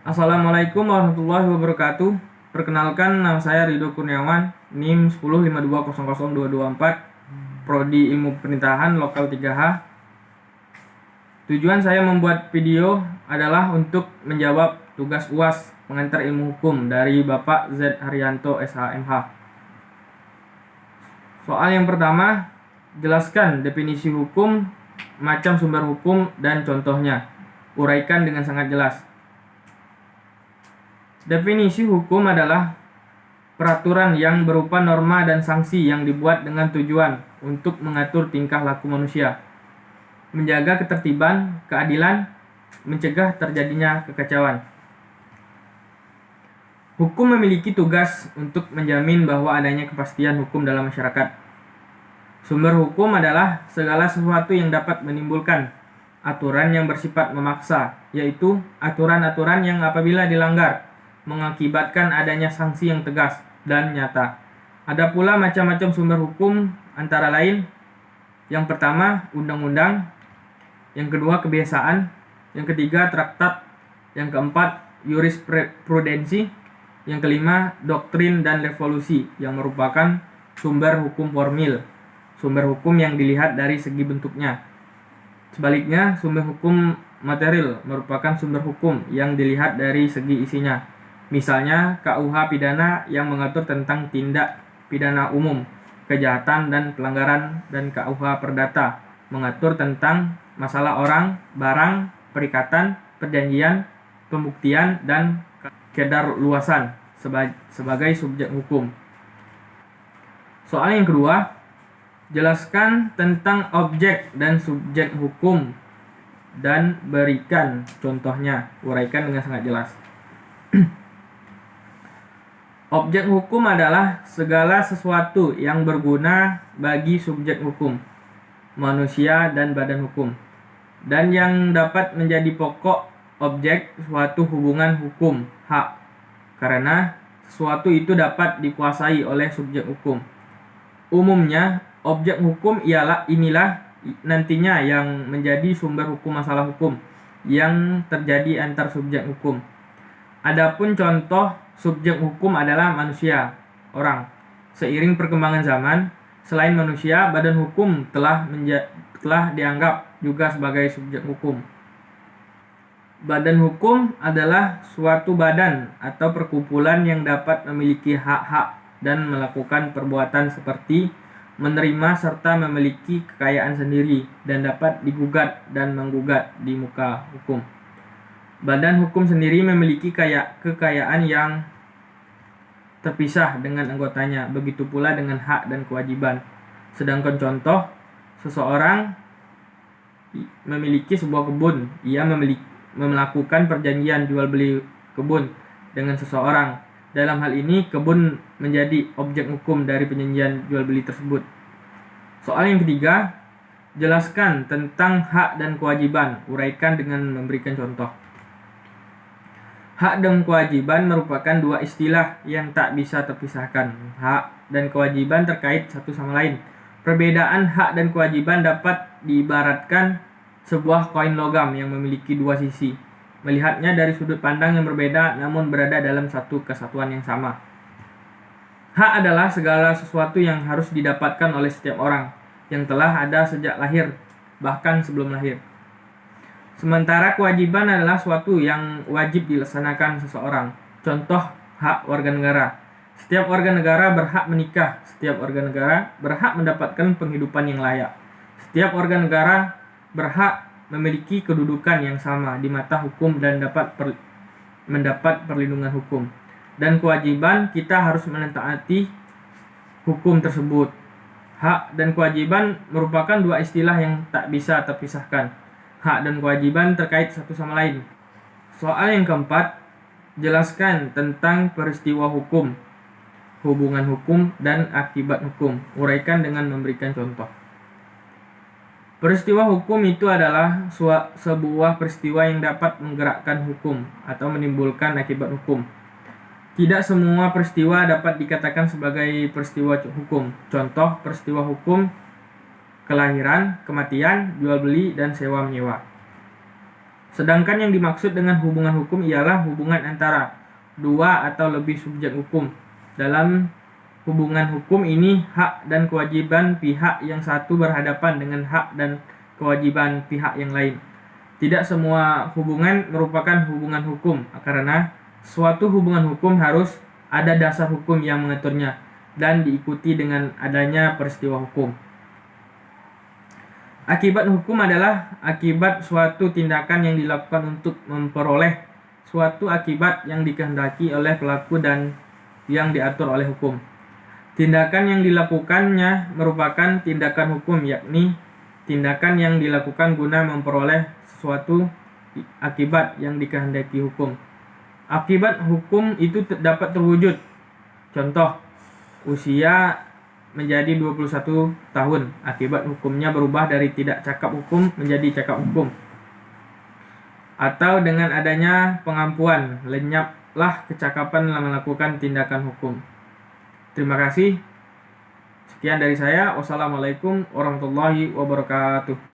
Assalamualaikum warahmatullahi wabarakatuh. Perkenalkan, nama saya Ridho Kurniawan, NIM 1052000224, Prodi Ilmu Pemerintahan Lokal 3H. Tujuan saya membuat video adalah untuk menjawab tugas UAS pengantar ilmu hukum dari Bapak Z. Haryanto SHMH. Soal yang pertama, jelaskan definisi hukum, macam sumber hukum, dan contohnya. Uraikan dengan sangat jelas. Definisi hukum adalah peraturan yang berupa norma dan sanksi yang dibuat dengan tujuan untuk mengatur tingkah laku manusia, menjaga ketertiban, keadilan, mencegah terjadinya kekacauan. Hukum memiliki tugas untuk menjamin bahwa adanya kepastian hukum dalam masyarakat. Sumber hukum adalah segala sesuatu yang dapat menimbulkan aturan yang bersifat memaksa, yaitu aturan-aturan yang apabila dilanggar mengakibatkan adanya sanksi yang tegas dan nyata. Ada pula macam-macam sumber hukum, antara lain yang pertama undang-undang, yang kedua kebiasaan, yang ketiga traktat, yang keempat jurisprudensi, yang kelima doktrin dan revolusi yang merupakan sumber hukum formil, sumber hukum yang dilihat dari segi bentuknya. Sebaliknya, sumber hukum material merupakan sumber hukum yang dilihat dari segi isinya. Misalnya KUH pidana yang mengatur tentang tindak pidana umum, kejahatan dan pelanggaran, dan KUH perdata mengatur tentang masalah orang, barang, perikatan, perjanjian, pembuktian, dan kedarluasan sebagai subjek hukum. Soal yang kedua, jelaskan tentang objek dan subjek hukum dan berikan contohnya. Uraikan dengan sangat jelas. Objek hukum adalah segala sesuatu yang berguna bagi subjek hukum, manusia dan badan hukum, dan yang dapat menjadi pokok objek suatu hubungan hukum, hak, karena sesuatu itu dapat dikuasai oleh subjek hukum. Umumnya, objek hukum inilah nantinya yang menjadi sumber hukum masalah hukum yang terjadi antar subjek hukum. Adapun contoh subjek hukum adalah manusia, orang. Seiring perkembangan zaman, selain manusia, badan hukum telah dianggap juga sebagai subjek hukum. Badan hukum adalah suatu badan atau perkumpulan yang dapat memiliki hak-hak dan melakukan perbuatan seperti menerima serta memiliki kekayaan sendiri dan dapat digugat dan menggugat di muka hukum. Badan hukum sendiri memiliki kekayaan yang terpisah dengan anggotanya, begitu pula dengan hak dan kewajiban. Sedangkan contoh, seseorang memiliki sebuah kebun, ia melakukan perjanjian jual beli kebun dengan seseorang. Dalam hal ini, kebun menjadi objek hukum dari perjanjian jual beli tersebut. Soal yang ketiga, jelaskan tentang hak dan kewajiban. Uraikan dengan memberikan contoh. Hak dan kewajiban merupakan dua istilah yang tak bisa terpisahkan. Hak dan kewajiban terkait satu sama lain. Perbedaan hak dan kewajiban dapat diibaratkan sebuah koin logam yang memiliki dua sisi. Melihatnya dari sudut pandang yang berbeda namun berada dalam satu kesatuan yang sama. Hak adalah segala sesuatu yang harus didapatkan oleh setiap orang, yang telah ada sejak lahir, bahkan sebelum lahir. Sementara kewajiban adalah suatu yang wajib dilaksanakan seseorang. Contoh hak warga negara. Setiap warga negara berhak menikah. Setiap warga negara berhak mendapatkan penghidupan yang layak. Setiap warga negara berhak memiliki kedudukan yang sama di mata hukum dan dapat mendapat perlindungan hukum. Dan kewajiban kita harus menaati hukum tersebut. Hak dan kewajiban merupakan dua istilah yang tak bisa terpisahkan. Hak dan kewajiban terkait satu sama lain. Soal yang keempat, jelaskan tentang peristiwa hukum, hubungan hukum, dan akibat hukum. Uraikan dengan memberikan contoh. Peristiwa hukum itu adalah sebuah peristiwa yang dapat menggerakkan hukum atau menimbulkan akibat hukum. Tidak semua peristiwa dapat dikatakan sebagai peristiwa hukum. Contoh peristiwa hukum: kelahiran, kematian, jual beli, dan sewa menyewa. Sedangkan yang dimaksud dengan hubungan hukum ialah hubungan antara dua atau lebih subjek hukum. Dalam hubungan hukum ini, hak dan kewajiban pihak yang satu berhadapan dengan hak dan kewajiban pihak yang lain. Tidak semua hubungan merupakan hubungan hukum, karena suatu hubungan hukum harus ada dasar hukum yang mengaturnya dan diikuti dengan adanya peristiwa hukum. Akibat hukum adalah akibat suatu tindakan yang dilakukan untuk memperoleh suatu akibat yang dikehendaki oleh pelaku dan yang diatur oleh hukum. Tindakan yang dilakukannya merupakan tindakan hukum, yakni tindakan yang dilakukan guna memperoleh sesuatu akibat yang dikehendaki hukum. Akibat hukum itu dapat terwujud. Contoh, usia menjadi 21 tahun. Akibat hukumnya berubah dari tidak cakap hukum menjadi cakap hukum. Atau dengan adanya pengampuan, lenyaplah kecakapan melakukan tindakan hukum. Terima kasih. Sekian dari saya. Wassalamualaikum warahmatullahi wabarakatuh.